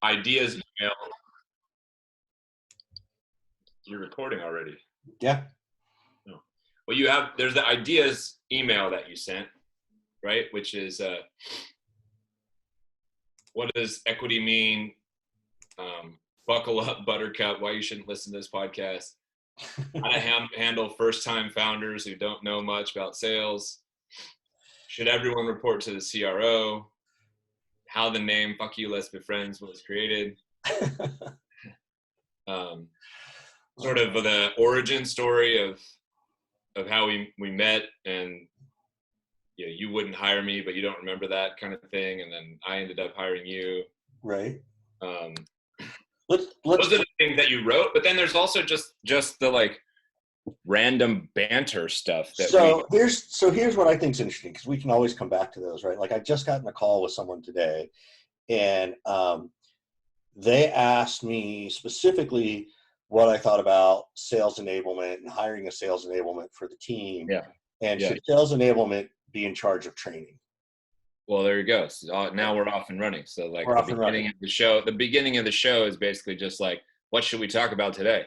ideas email. You're recording already. Yeah. No. Well, there's the ideas email that you sent, right? Which is, what does equity mean? Buckle up, Buttercup, why you shouldn't listen to this podcast. How to handle first-time founders who don't know much about sales. Should everyone report to the CRO? How the name "Fuck You, Let's Be Friends" was created. Sort of the origin story of how we met, and you wouldn't hire me, but you don't remember that kind of thing, and then I ended up hiring you. Right. Those are the things that you wrote, but then there's also just the like random banter stuff. Here's what I think is interesting, because we can always come back to those, right? Like I just got in a call with someone today, and they asked me specifically what I thought about sales enablement and hiring a sales enablement for the team. Yeah. And should sales enablement be in charge of training? Well, there you go. So now we're off and running. So like the beginning of the show is basically just like, what should we talk about today?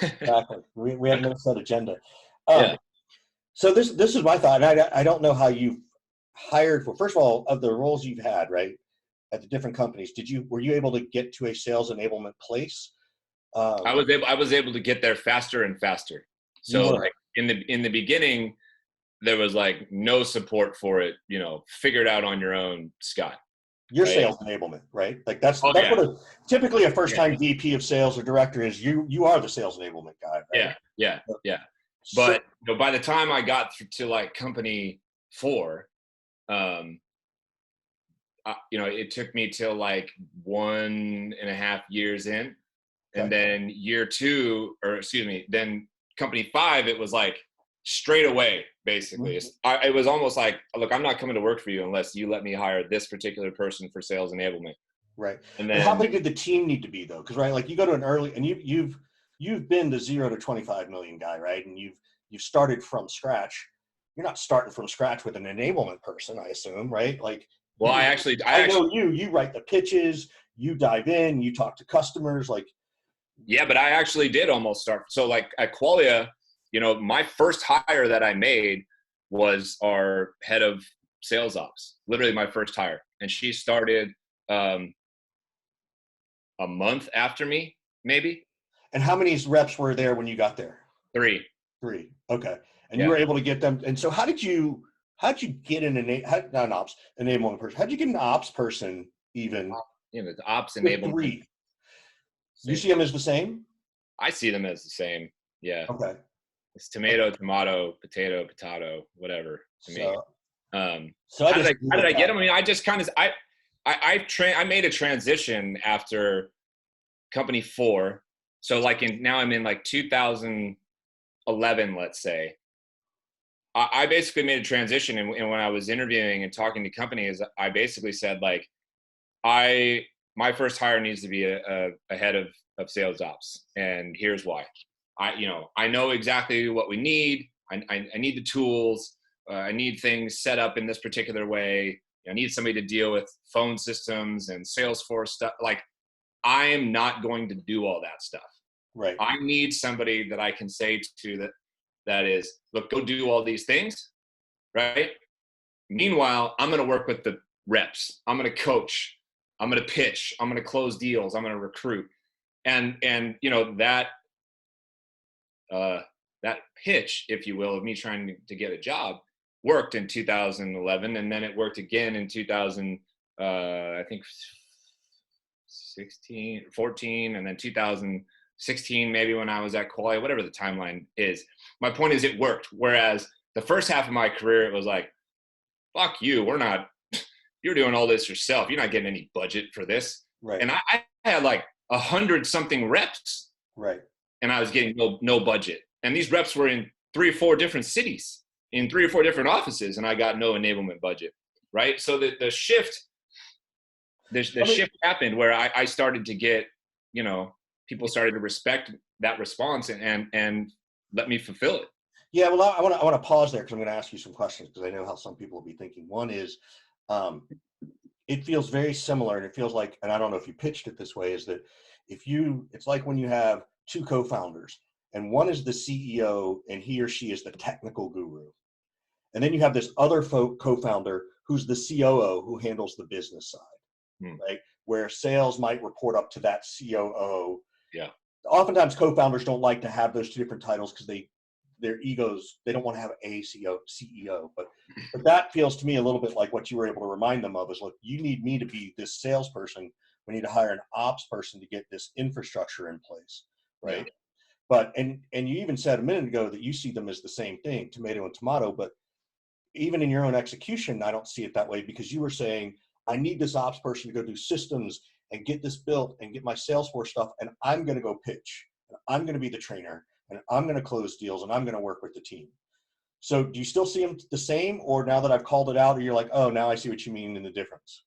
Exactly. We have no set agenda. So this is my thought. And I don't know how you've hired for, first of all, of the roles you've had, right, at the different companies, were you able to get to a sales enablement place? I was able to get there faster and faster. So like in the beginning, there was like no support for it, figure it out on your own, Scott. Your sales enablement, right? Like that's what typically a first-time VP of sales or director is. You are the sales enablement guy, right? Yeah. But by the time I got to like company 4, it took me till like 1.5 years in, and then then company 5, it was like straight away, basically. It was almost like, look, I'm not coming to work for you unless you let me hire this particular person for sales enablement. Right. And then, how big did the team need to be though? Because like you go to an early, and you've been the 0 to 25 million guy, right? And you've started from scratch. You're not starting from scratch with an enablement person, I assume, right? Like, well, I know you write the pitches, you dive in, you talk to customers, like. Yeah, but I actually did almost start. So like at Qualia, my first hire that I made was our head of sales ops, literally my first hire. And she started a month after me, maybe. And how many reps were there when you got there? 3. Okay. And you were able to get them. And so how'd you get not an ops enablement person? How'd you get an ops person even? The ops enablement. 3. You see them as the same? I see them as the same. Yeah. Okay. It's tomato, potato, whatever to me. So how did I get them? I mean, I just kind of, I made a transition after company 4. So like now I'm in like 2011, let's say. I basically made a transition, and when I was interviewing and talking to companies, I basically said like, my first hire needs to be a head of sales ops, and here's why. I know exactly what we need. I need the tools. I need things set up in this particular way. I need somebody to deal with phone systems and Salesforce stuff. Like, I am not going to do all that stuff. Right. I need somebody that I can say to that is, look, go do all these things, right? Meanwhile, I'm going to work with the reps. I'm going to coach. I'm going to pitch. I'm going to close deals. I'm going to recruit. And that pitch, if you will, of me trying to get a job worked in 2011, and then it worked again in 14, and then 2016 maybe when I was at Qualia, whatever the timeline is. My point is, it worked. Whereas the first half of my career, it was like, fuck you, you're doing all this yourself. You're not getting any budget for this. Right. And I had like 100-something reps. Right. And I was getting no budget. And these reps were in 3 or 4 different cities, in 3 or 4 different offices, and I got no enablement budget, right? So the shift happened where I started to get, people started to respect that response and let me fulfill it. Yeah, well, I want to pause there because I'm going to ask you some questions, because I know how some people will be thinking. One is, it feels very similar, and it feels like, and I don't know if you pitched it this way, is that it's like when you have two co-founders, and one is the CEO and he or she is the technical guru. And then you have this other co-founder who's the COO who handles the business side, right? Where sales might report up to that COO. Yeah. Oftentimes co-founders don't like to have those two different titles because their egos, they don't want to have a CEO, but that feels to me a little bit like what you were able to remind them of is, look, you need me to be this salesperson. We need to hire an ops person to get this infrastructure in place, right? Yeah. But, and you even said a minute ago that you see them as the same thing, tomato and tomato, but even in your own execution, I don't see it that way, because you were saying, I need this ops person to go do systems and get this built and get my Salesforce stuff, and I'm going to go pitch, and I'm going to be the trainer, and I'm going to close deals, and I'm going to work with the team. So do you still see them the same, or now that I've called it out, or you're like, oh, now I see what you mean in the difference?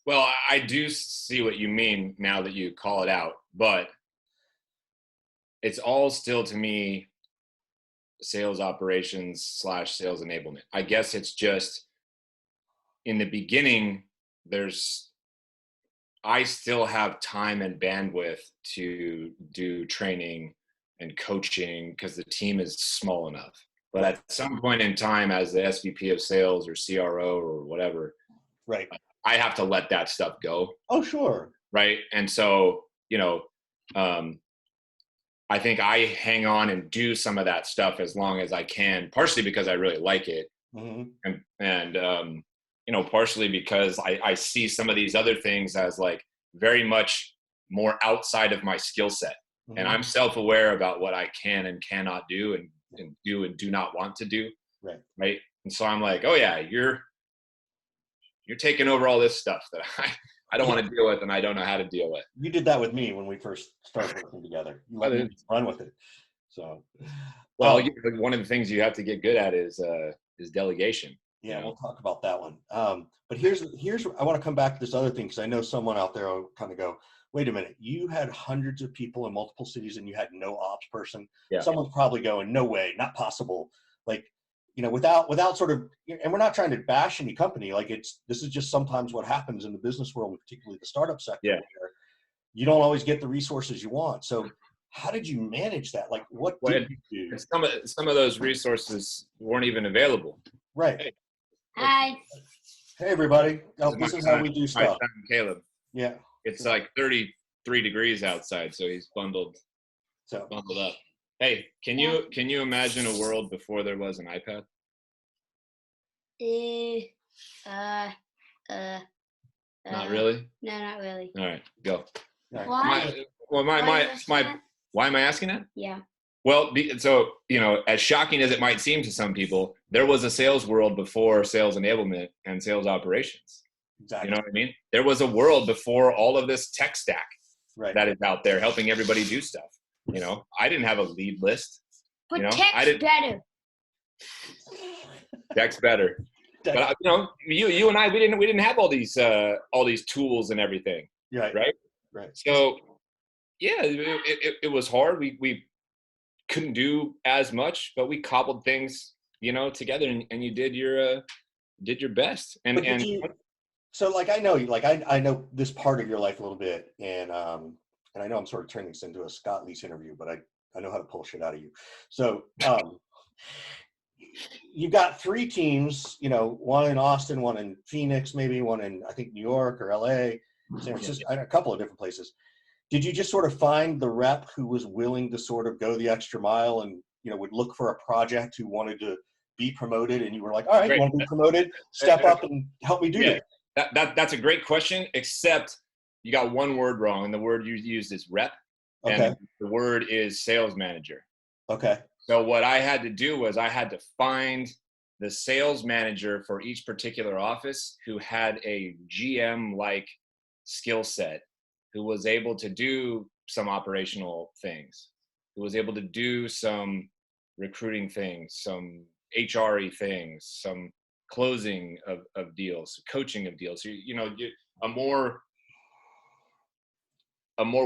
Well, I do see what you mean now that you call it out, but it's all still, to me, sales operations / sales enablement. I guess it's just in the beginning, I still have time and bandwidth to do training and coaching because the team is small enough. But at some point in time, as the SVP of sales or CRO or whatever, right, I have to let that stuff go. Oh, sure. Right. And so, I think I hang on and do some of that stuff as long as I can, partially because I really like it. Mm-hmm. And partially because I see some of these other things as like very much more outside of my skill set. Mm-hmm. And I'm self-aware about what I can and cannot do and do and do not want to do. Right. Right. And so I'm like, oh yeah, you're taking over all this stuff that I don't want to deal with and I don't know how to deal with. You did that with me when we first started working together. You let me run with it. So, well, one of the things you have to get good at is delegation. Yeah, we'll talk about that one. But here's I want to come back to this other thing, because I know someone out there will kind of go, wait a minute, you had hundreds of people in multiple cities and you had no ops person. Yeah. Someone's probably going, no way, not possible. Like, without sort of, and we're not trying to bash any company. Like, this is just sometimes what happens in the business world, particularly the startup sector, where you don't always get the resources you want. So how did you manage that? Like, what did you do? Some of those resources weren't even available. Right. Hey. Hi. Hey, everybody. This is how we do stuff. My son, Caleb. Yeah. It's like 33 degrees outside, so he's bundled up. Hey, can you imagine a world before there was an iPad? Not really? No, not really. All right, go. Why? Why am I asking that? Yeah. Well, so, as shocking as it might seem to some people, there was a sales world before sales enablement and sales operations. Exactly. You know what I mean? There was a world before all of this tech stack that is out there helping everybody do stuff. I didn't have a lead list. But tech's better. Tech's better. But you and I, we didn't have all these tools and everything. Right. So yeah, it was hard. We couldn't do as much, but we cobbled things, together, and you did your best. So like, I know you, like, I know this part of your life a little bit, and I know I'm sort of turning this into a Scott Leese interview, but I know how to pull shit out of you. So you've got 3 teams, one in Austin, one in Phoenix, maybe one in, I think, New York or LA, San Francisco, a couple of different places. Did you just sort of find the rep who was willing to sort of go the extra mile and, would look for a project, who wanted to be promoted, and you were like, all right, you want to be promoted? Step up and help me do it. That's a great question, except you got one word wrong, and the word you used is rep, and the word is sales manager. Okay. So what I had to do was I had to find the sales manager for each particular office who had a GM-like skill set, who was able to do some operational things, who was able to do some recruiting things, some HR-y things, some closing of deals, coaching of deals. A more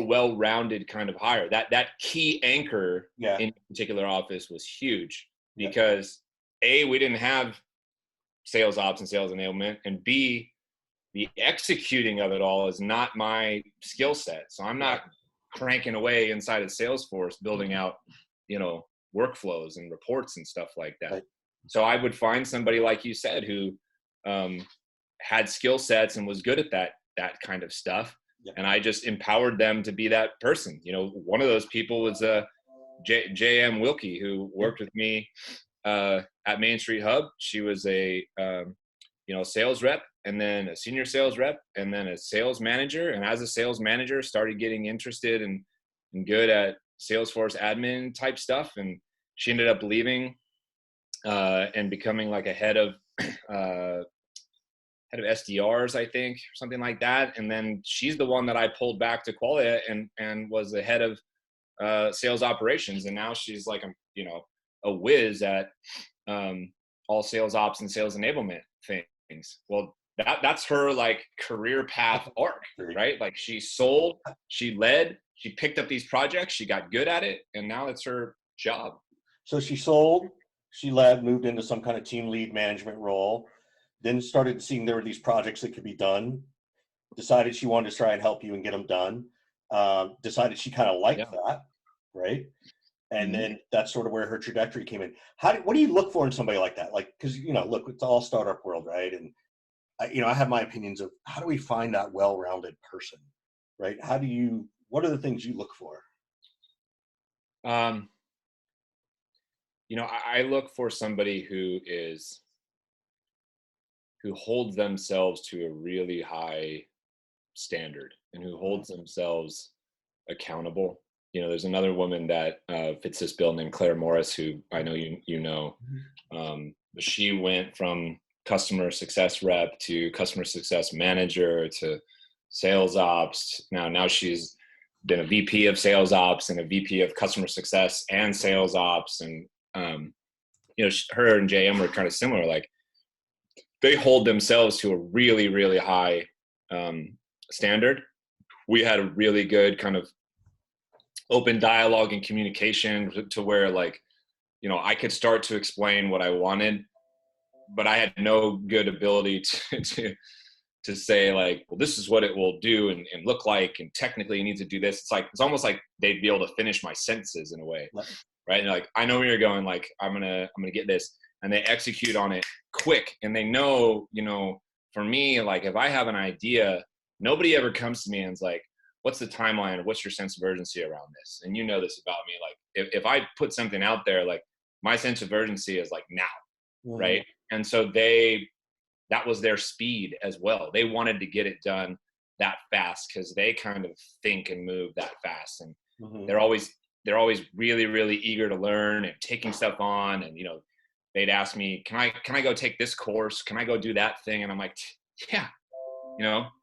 well-rounded kind of hire. That key anchor in a particular office was huge, because A, we didn't have sales ops and sales enablement, and B, the executing of it all is not my skill set. So I'm not cranking away inside of Salesforce, building out, workflows and reports and stuff like that. Right. So I would find somebody, like you said, who had skill sets and was good at that kind of stuff. Yeah. And I just empowered them to be that person. One of those people was J.M. Wilkie, who worked with me at Main Street Hub. She was a sales rep, and then a senior sales rep, and then a sales manager. And as a sales manager, started getting interested and good at Salesforce admin type stuff. And she ended up leaving and becoming like a head of SDRs, I think, or something like that. And then she's the one that I pulled back to Qualia and was the head of sales operations. And now she's like a whiz at all sales ops and sales enablement things. Well, that's her like career path arc, right? Like she sold, she led, she picked up these projects, she got good at it, and now it's her job. So she sold, she led, moved into some kind of team lead management role, then started seeing there were these projects that could be done, decided she wanted to try and help you and get them done, decided she kind of liked that, right? And then that's sort of where her trajectory came in. What do you look for in somebody like that? Like, because, look, it's all startup world, right? And, I have my opinions of how do we find that well-rounded person, right? What are the things you look for? I look for somebody who holds themselves to a really high standard and who holds themselves accountable. There's another woman that fits this bill named Claire Morris, who I know you know. She went from customer success rep to customer success manager to sales ops. Now she's been a VP of sales ops and a VP of customer success and sales ops. And, her and JM were kind of similar. Like they hold themselves to a really, really high standard. We had a really good kind of open dialogue and communication to where like, I could start to explain what I wanted, but I had no good ability to say like, well, this is what it will do and look like, and technically you need to do this. It's almost like they'd be able to finish my sentences in a way, right? And like, I know where you're going, like, I'm gonna get this, and they execute on it quick. And they know, for me, like if I have an idea, nobody ever comes to me and is like, what's the timeline or what's your sense of urgency around this? And this about me, like if I put something out there, like my sense of urgency is like now, right? And so that was their speed as well. They wanted to get it done that fast because they kind of think and move that fast. And they're always really, really eager to learn and taking stuff on. And, they'd ask me, can I go take this course? Can I go do that thing? And I'm like, yeah,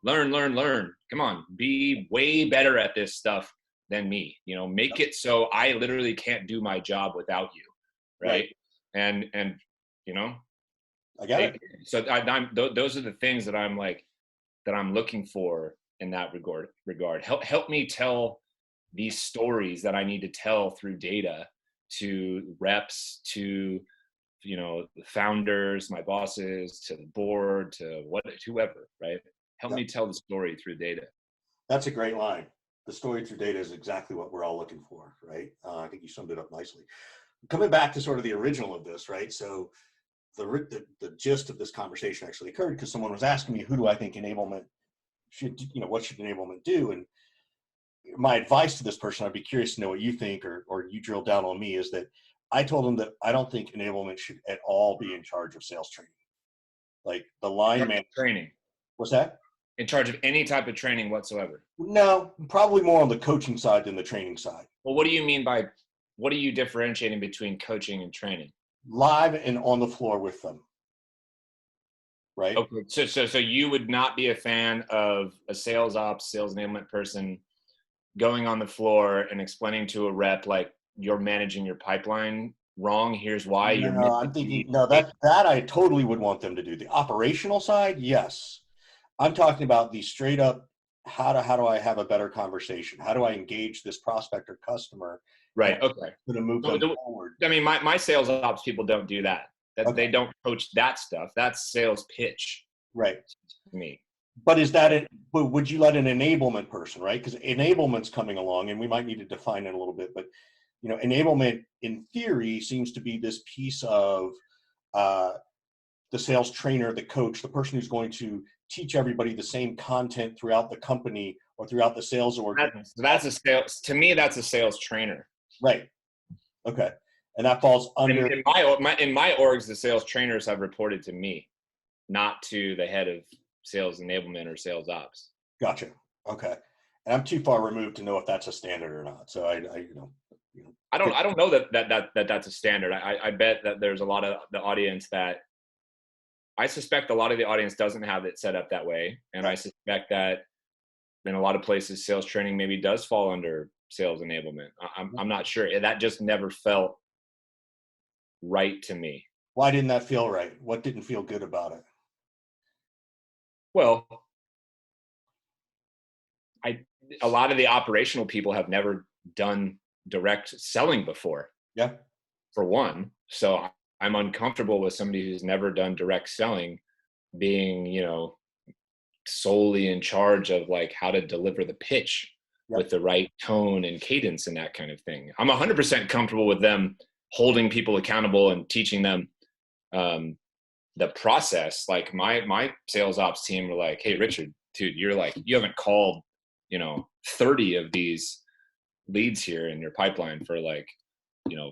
learn. Come on, be way better at this stuff than me. Make it so I literally can't do my job without you. Right. And I got it. So those are the things that I'm like, that I'm looking for in that regard. Help me tell these stories that I need to tell through data to reps, to, the founders, my bosses, to the board, to whoever, right? Help me tell the story through data. That's a great line. The story through data is exactly what we're all looking for, right? I think you summed it up nicely. Coming back to sort of the original of this, right? So the gist of this conversation actually occurred because someone was asking me, who do I think enablement should, what should enablement do? And my advice to this person, I'd be curious to know what you think, or you drill down on me, is that I told them that I don't think enablement should at all be in charge of sales training. Like the line man training. What's that? In charge of any type of training whatsoever? No, probably more on the coaching side than the training side. Well, what are you differentiating between coaching and training? Live and on the floor with them. Right? Okay. So you would not be a fan of a sales ops, sales enablement person going on the floor and explaining to a rep, like, you're managing your pipeline wrong. Here's why. I'm thinking, that I totally would want them to do. The operational side, yes. I'm talking about the straight up, how do I have a better conversation? How do I engage this prospect or customer? Right. Okay. To move them forward. I mean, my sales ops people don't do that. They don't coach that stuff. That's sales pitch. Right. To me. But is that it? But would you let an enablement person, right? Because enablement's coming along, and we might need to define it a little bit. But enablement in theory seems to be this piece of the sales trainer, the coach, the person who's going to teach everybody the same content throughout the company or throughout the sales org. That's a sales. To me, that's a sales trainer. Right. Okay. And that falls under. In my orgs, the sales trainers have reported to me, not to the head of sales enablement or sales ops. Gotcha. Okay. And I'm too far removed to know if that's a standard or not. So I don't know that's a standard. I bet that there's a lot of the audience that I suspect a lot of the audience doesn't have it set up that way. And I suspect that in a lot of places, sales training maybe does fall under sales enablement. I'm not sure. That just never felt right to me. Why didn't that feel right? What didn't feel good about it? Well, a lot of the operational people have never done direct selling before. Yeah. For one. So I'm uncomfortable with somebody who's never done direct selling being, solely in charge of like how to deliver the pitch with the right tone and cadence and that kind of thing. I'm 100% comfortable with them holding people accountable and teaching them the process. Like my sales ops team were like, hey, Richard, dude, you haven't called, 30 of these leads here in your pipeline for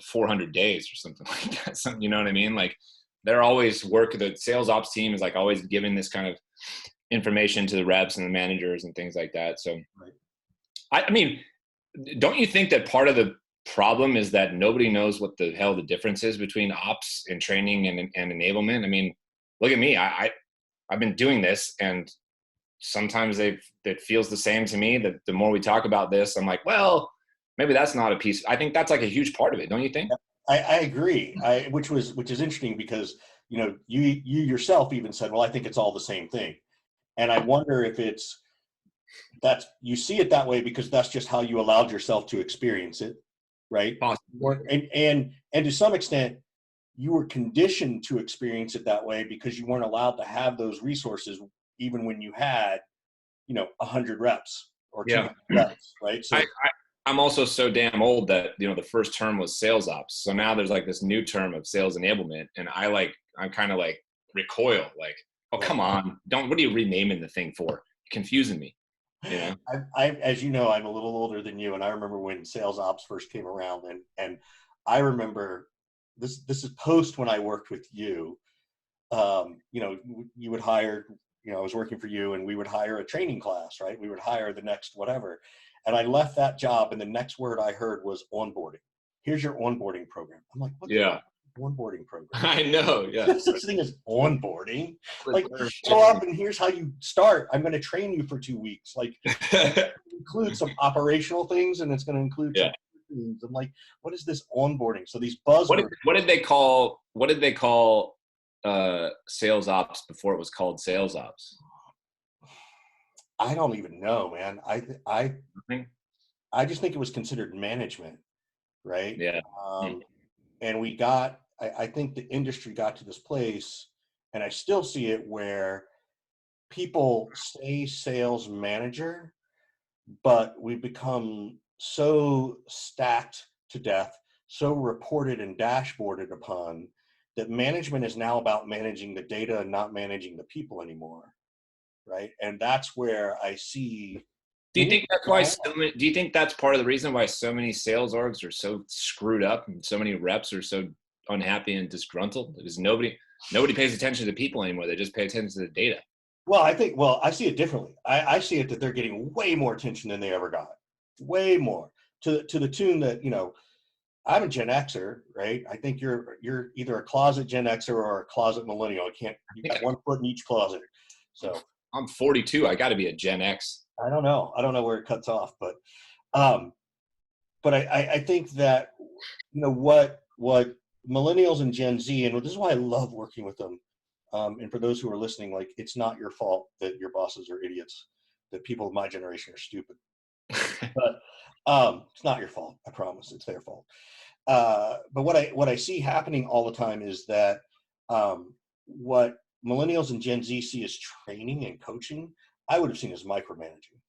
400 days or something like that. You know what I mean? Like they're always the sales ops team is like always giving this kind of information to the reps and the managers and things like that. So I mean, don't you think that part of the problem is that nobody knows what the hell the difference is between ops and training and enablement? I mean, look at me. I've been doing this, and sometimes it feels the same to me. That the more we talk about this, I'm like, well, maybe that's not a piece. I think that's like a huge part of it. Don't you think? I agree. Which is interesting because, you yourself even said, well, I think it's all the same thing. And I wonder if you see it that way because that's just how you allowed yourself to experience it. Right. Possibly. And to some extent, you were conditioned to experience it that way because you weren't allowed to have those resources, even when you had, 100 reps or 200 reps. Right. So I'm also so damn old that, the first term was sales ops. So now there's like this new term of sales enablement. And I'm kind of like recoil, like, oh, come on. What are you renaming the thing for? You're confusing me. As you know, I'm a little older than you. And I remember when sales ops first came around and I remember this is post when I worked with you, you would hire, I was working for you and we would hire a training class, right? We would hire the next whatever. And I left that job and the next word I heard was onboarding. Here's your onboarding program. I'm like, what? Yeah. Onboarding program. I know. Yeah. There's such thing as onboarding. Like, show up and here's how you start. I'm going to train you for 2 weeks. Like, include some operational things and it's going to include some things. I'm like, what is this onboarding? So these buzzwords. What did they call sales ops before it was called sales ops? I don't even know, man. I just think it was considered management, right? Yeah. And I think the industry got to this place, and I still see it where people say sales manager, but we become so stacked to death, so reported and dashboarded upon that management is now about managing the data and not managing the people anymore. Right. And that's where I see. Do you think that's why? Do you think that's part of the reason why so many sales orgs are so screwed up and so many reps are so unhappy and disgruntled? Because nobody pays attention to people anymore. They just pay attention to the data. Well, I see it differently. I see it that they're getting way more attention than they ever got. Way more to the tune that, I'm a Gen Xer, right? I think you're either a closet Gen Xer or a closet millennial. You got one foot in each closet. So I'm 42. I got to be a Gen X. I don't know where it cuts off, but I think that, what millennials and Gen Z, and this is why I love working with them. And for those who are listening, like, it's not your fault that your bosses are idiots, that people of my generation are stupid, but it's not your fault. I promise it's their fault. But what I see happening all the time is that what millennials and Gen Z see as training and coaching, I would have seen as micromanaging.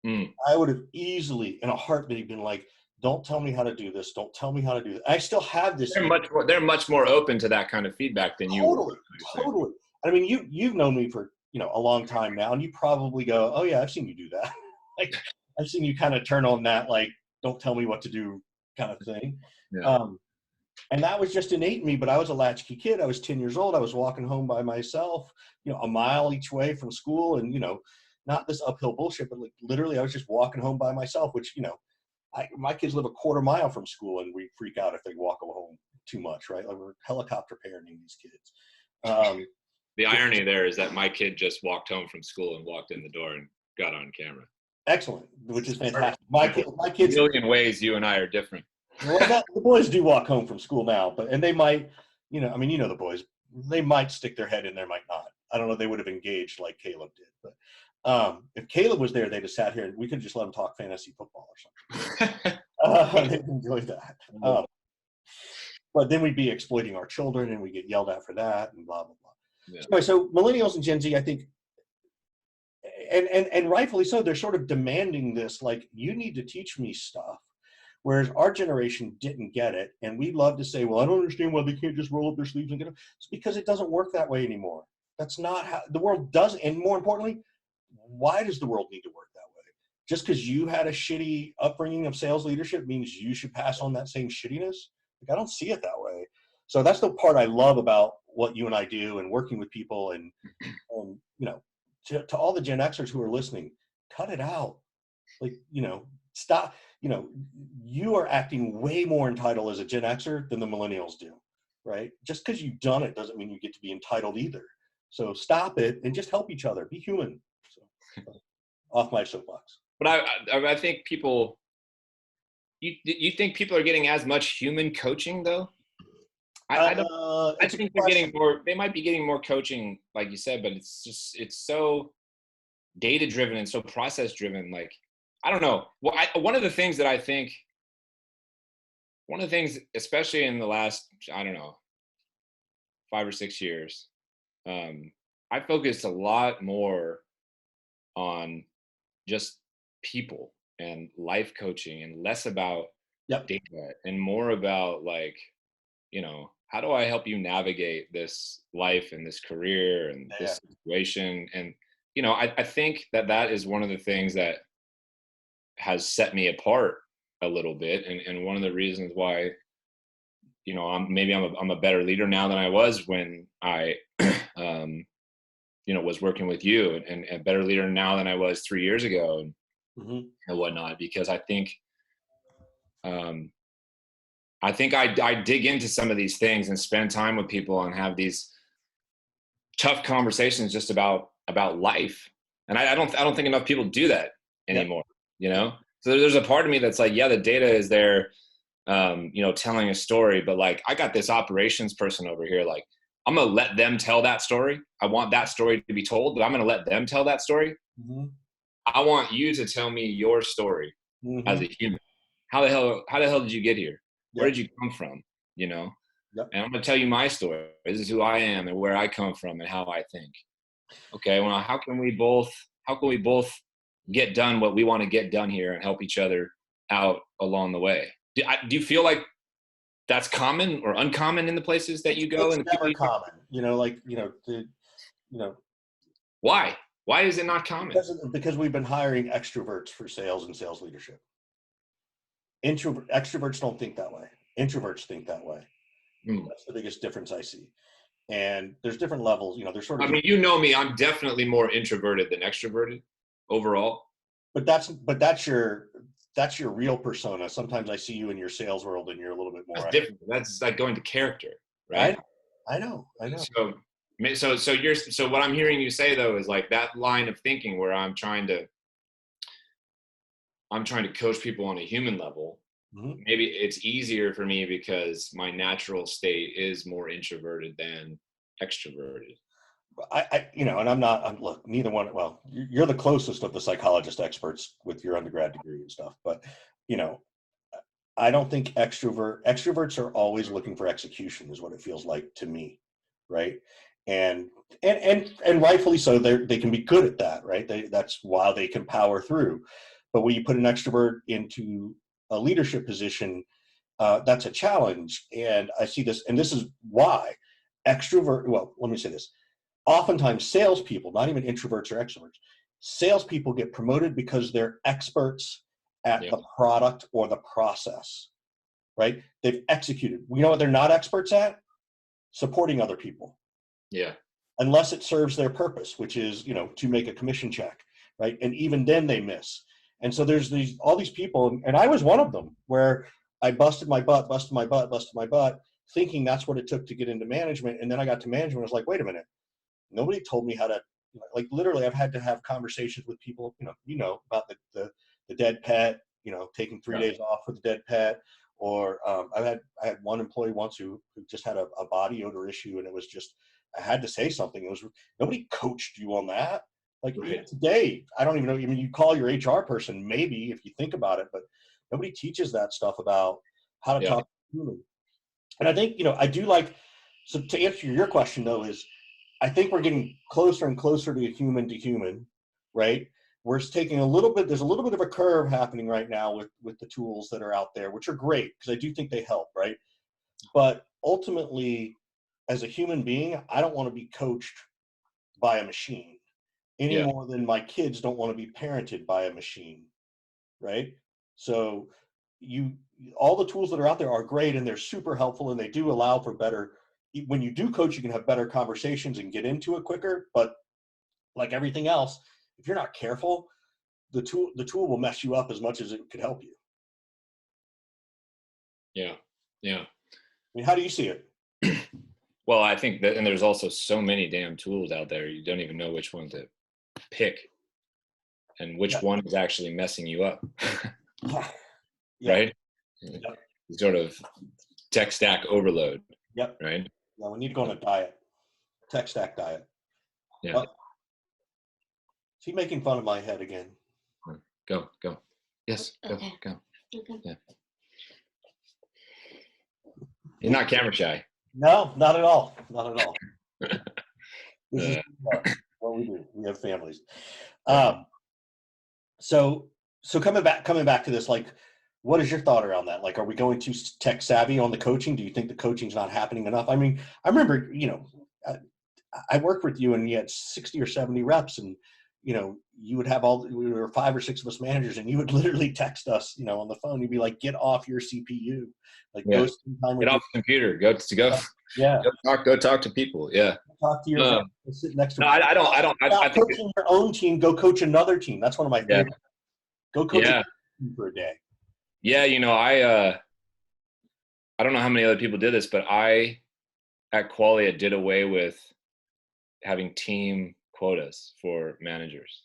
Mm. I would have easily, in a heartbeat, been like, don't tell me how to do this. Don't tell me how to do this. I still have this. They're much more open to that kind of feedback than you were. Totally. I mean, you've known me for, a long time now, and you probably go, oh yeah, I've seen you do that. Like, I've seen you kind of turn on that, like, don't tell me what to do kind of thing. Yeah. And that was just innate in me, but I was a latchkey kid. I was 10 years old. I was walking home by myself, a mile each way from school, and, not this uphill bullshit, but like literally I was just walking home by myself, which, my kids live a quarter mile from school, and we freak out if they walk home too much, right? Like, we're helicopter parenting these kids. The irony there is that my kid just walked home from school and walked in the door and got on camera. Excellent, which is fantastic. My kids. A million ways you and I are different. Well, the boys do walk home from school now, and they might, the boys, they might stick their head in there, might not. I don't know. They would have engaged like Caleb did, but if Caleb was there, they'd have sat here and we could just let them talk fantasy football or something. They'd enjoy that. But then we'd be exploiting our children, and we get yelled at for that, and blah blah blah. Yeah. Anyway, so millennials and Gen Z, I think, and rightfully so, they're sort of demanding this, like, you need to teach me stuff. Whereas our generation didn't get it, and we love to say, well, I don't understand why they can't just roll up their sleeves and get it. It's because it doesn't work that way anymore. That's not how the world does. And more importantly, why does the world need to work that way? Just because you had a shitty upbringing of sales leadership means you should pass on that same shittiness? Like, I don't see it that way. So that's the part I love about what you and I do and working with people, and to all the Gen Xers who are listening, cut it out. Like, stop. You are acting way more entitled as a Gen Xer than the millennials do, right? Just because you've done it doesn't mean you get to be entitled either. So stop it and just help each other. Be human. So, off my soapbox. But I think people, you think people are getting as much human coaching though? I don't. I think they're getting more. They might be getting more coaching, like you said, but it's so data driven and so process driven. Like, I don't know. Well, one of the things, especially in the last, I don't know, 5 or 6 years, I focused a lot more on just people and life coaching, and less about data and more about, like, how do I help you navigate this life and this career and this situation? And, I think that is one of the things that has set me apart a little bit. And one of the reasons why, I'm a better leader now than I was when I, was working with you, and a better leader now than I was 3 years ago, and whatnot, because I think I dig into some of these things and spend time with people and have these tough conversations just about life. And I don't think enough people do that anymore, So there's a part of me that's like, yeah, the data is there, telling a story, but like, I got this operations person over here, like, I'm going to let them tell that story. I want that story to be told, but I'm going to let them tell that story. Mm-hmm. I want you to tell me your story as a human. How the hell did you get here? Where did you come from? And I'm going to tell you my story. This is who I am and where I come from and how I think. Okay, well, how can we both get done what we want to get done here and help each other out along the way? Do you feel like that's common or uncommon in the places that you go? It's never common, Why? Why is it not common? Because we've been hiring extroverts for sales and sales leadership. Extroverts don't think that way. Introverts think that way. That's the biggest difference I see. And there's different levels, there's sort of. I mean, me, I'm definitely more introverted than extroverted overall. But that's your real persona. Sometimes I see you in your sales world and you're a little bit more. That's different. That's like going to character, right? I know. So what I'm hearing you say though is like that line of thinking where I'm trying to coach people on a human level. Mm-hmm. Maybe it's easier for me because my natural state is more introverted than extroverted. Look, neither one. Well, you're the closest of the psychologist experts with your undergrad degree and stuff, but I don't think extroverts are always looking for execution is what it feels like to me. Right. and rightfully so. They can be good at that, right? That's why they can power through. But when you put an extrovert into a leadership position, that's a challenge. And I see this, and this is why extrovert. Well, let me say this. Oftentimes, salespeople, not even introverts or extroverts, salespeople get promoted because they're experts at the product or the process, right? They've executed. You know what they're not experts at? Supporting other people. Yeah. Unless it serves their purpose, which is, to make a commission check, right? And even then they miss. And so there's all these people, and I was one of them, where I busted my butt, thinking that's what it took to get into management. And then I got to management, I was like, wait a minute. Nobody told me how to, like, literally I've had to have conversations with people, about the dead pet, taking 3 days off for the dead pet. Or I had one employee once who just had a body odor issue, and it was just, I had to say something. It was, nobody coached you on that. Like today, I don't even know. I mean, you call your HR person, maybe, if you think about it, but nobody teaches that stuff about how to talk to humans. And I think, I do like, so to answer your question though, is I think we're getting closer and closer to human, right? We're taking there's a little bit of a curve happening right now with the tools that are out there, which are great because I do think they help, right? But ultimately, as a human being, I don't want to be coached by a machine any more than my kids don't want to be parented by a machine, right? So all the tools that are out there are great, and they're super helpful, and they do allow for better. When you do coach, you can have better conversations and get into it quicker. But like everything else, if you're not careful, the tool will mess you up as much as it could help you. Yeah. I mean, how do you see it? Well, I think that, and there's also so many damn tools out there, you don't even know which one to pick and which one is actually messing you up. Right? Sort of tech stack overload. Right? Yeah, we need to go on a diet. Tech stack diet. Yeah. Is he making fun of my head again? Go. Yes, go. Okay. Yeah. You're not camera shy. No, not at all. This is what we do. We have families. So coming back to this, like, what is your thought around that? Like, are we going too tech savvy on the coaching? Do you think the coaching's not happening enough? I mean, I remember, I worked with you and you had 60 or 70 reps, and, you would have we were 5 or 6 of us managers, and you would literally text us, on the phone. You'd be like, get off your CPU. Like, go spend time with get off the computer. Go talk to people. Yeah. Talk to your sit next to. No, I don't. I think coaching your own team. Go coach another team. That's one of my favorite. Go coach a team for a day. Yeah, I don't know how many other people did this, but I at Qualia did away with having team quotas for managers.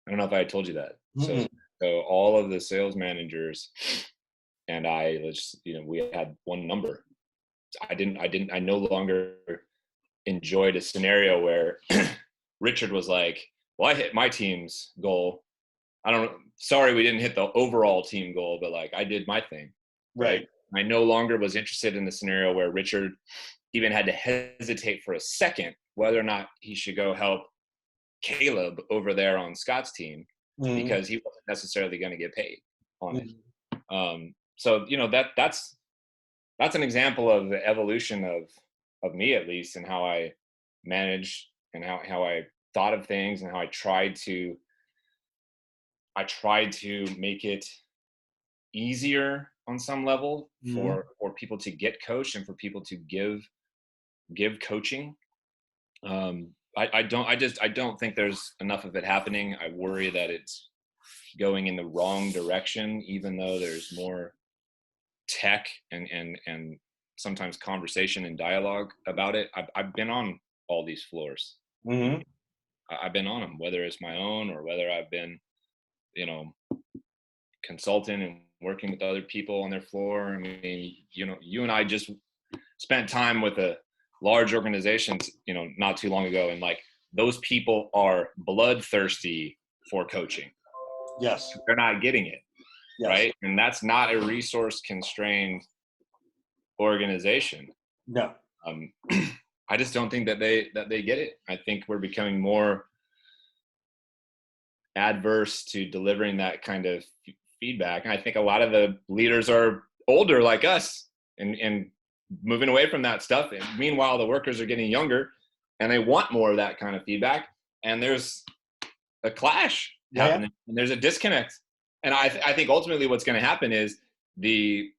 I don't know if I told you that. Mm-hmm. So all of the sales managers and I, we had one number. I no longer enjoyed a scenario where Richard was like, well, I hit my team's goal. Sorry, we didn't hit the overall team goal, but like I did my thing. Right. I no longer was interested in the scenario where Richard even had to hesitate for a second whether or not he should go help Caleb over there on Scott's team, because he wasn't necessarily going to get paid on it. So, that's an example of the evolution of me, at least, and how I manage and how I thought of things and how I tried to make it easier on some level for people to get coached and for people to give coaching. I don't think there's enough of it happening. I worry that it's going in the wrong direction, even though there's more tech and sometimes conversation and dialogue about it. I've been on all these floors. I've been on them, whether it's my own or whether I've been, consulting and working with other people on their floor. I mean, you and I just spent time with a large organizations, not too long ago. And like, those people are bloodthirsty for coaching. Yes. They're not getting it. Yes. Right. And that's not a resource constrained organization. No. I just don't think that they get it. I think we're becoming more adverse to delivering that kind of feedback. And I think a lot of the leaders are older like us and moving away from that stuff. And meanwhile, the workers are getting younger and they want more of that kind of feedback. And there's a clash happening and there's a disconnect. And I think ultimately what's going to happen is the,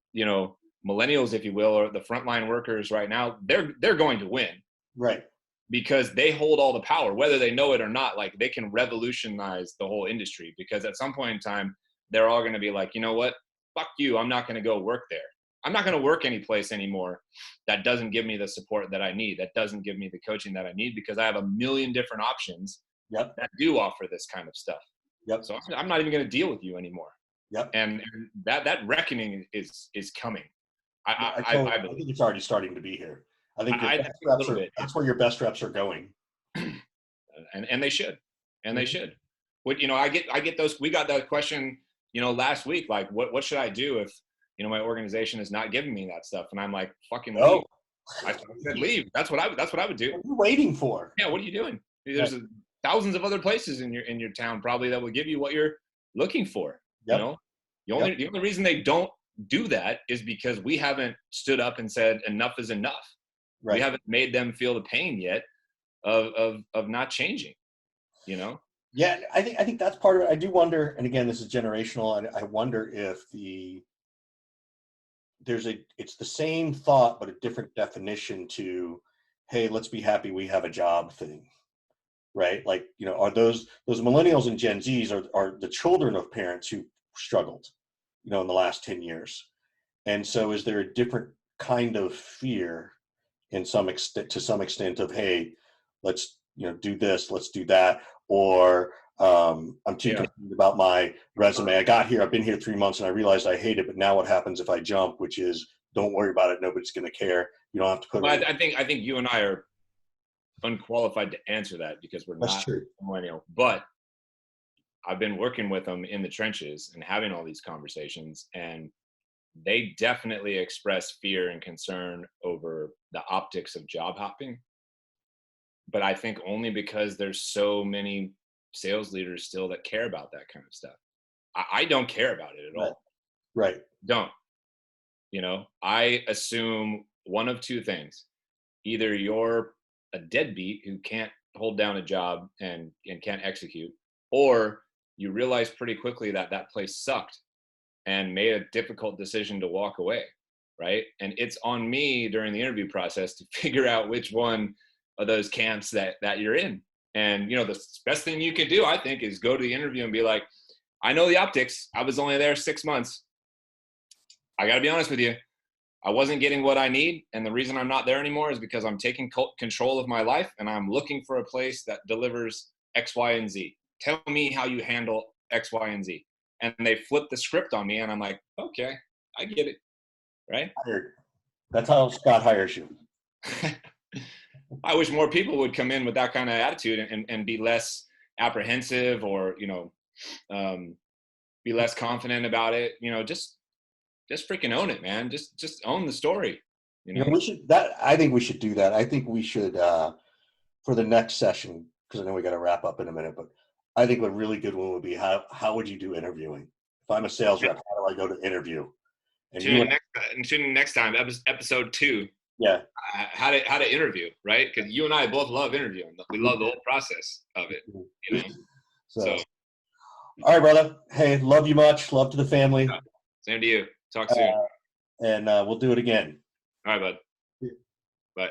millennials, if you will, or the frontline workers right now, they're going to win. Right. Because they hold all the power, whether they know it or not. Like, they can revolutionize the whole industry, because at some point in time, they're all going to be like, you know what? Fuck you. I'm not going to go work there. I'm not going to work any place anymore that doesn't give me the support that I need, that doesn't give me the coaching that I need, because I have a million different options that do offer this kind of stuff. So I'm not even going to deal with you anymore. And that reckoning is coming. I think it's already starting to be here. I think that's where your best reps are going. And they should. And they should. What, I get those, we got that question, last week, like, what should I do if, my organization is not giving me that stuff? And I'm like, fucking leave. I said, leave. That's what I would do. What are you waiting for? Yeah. What are you doing? There's thousands of other places in your town probably that will give you what you're looking for. The only reason they don't do that is because we haven't stood up and said enough is enough. We haven't made them feel the pain yet of not changing, Yeah, I think that's part of it. I do wonder, and again, this is generational, and I wonder if it's the same thought but a different definition to, hey, let's be happy we have a job thing, right? Like, are those millennials and Gen Zs are the children of parents who struggled, in the last 10 years. And so is there a different kind of fear to some extent of, hey, let's, do this, let's do that, or I'm too concerned about my resume. I got here, I've been here 3 months and I realized I hate it, but now what happens if I jump, which is, don't worry about it, nobody's going to care. You don't have to put I think you and I are unqualified to answer that, because we're not millennial, but I've been working with them in the trenches and having all these conversations, and they definitely express fear and concern over the optics of job hopping. But I think only because there's so many sales leaders still that care about that kind of stuff. I don't care about it at all. Right. Don't. I assume one of two things. Either you're a deadbeat who can't hold down a job and can't execute, or you realize pretty quickly that place sucked and made a difficult decision to walk away, right? And it's on me during the interview process to figure out which one of those camps that you're in. And, the best thing you can do, I think, is go to the interview and be like, I know the optics. I was only there 6 months. I got to be honest with you. I wasn't getting what I need. And the reason I'm not there anymore is because I'm taking control of my life and I'm looking for a place that delivers X, Y, and Z. Tell me how you handle X, Y, and Z. And they flip the script on me and I'm like, okay, I get it. Right? That's how Scott hires you. I wish more people would come in with that kind of attitude and be less apprehensive, or, be less confident about it. Just freaking own it, man. Just own the story. I think we should do that. I think we should, for the next session, because I know we got to wrap up in a minute, but I think a really good one would be how would you do interviewing? If I'm a sales rep, how do I go to interview? And tune in next time, episode 2. Yeah. How to interview, right? Because you and I both love interviewing. We love the whole process of it. So. All right, brother. Hey, love you much. Love to the family. Same to you. Talk soon. And we'll do it again. All right, bud. Bye.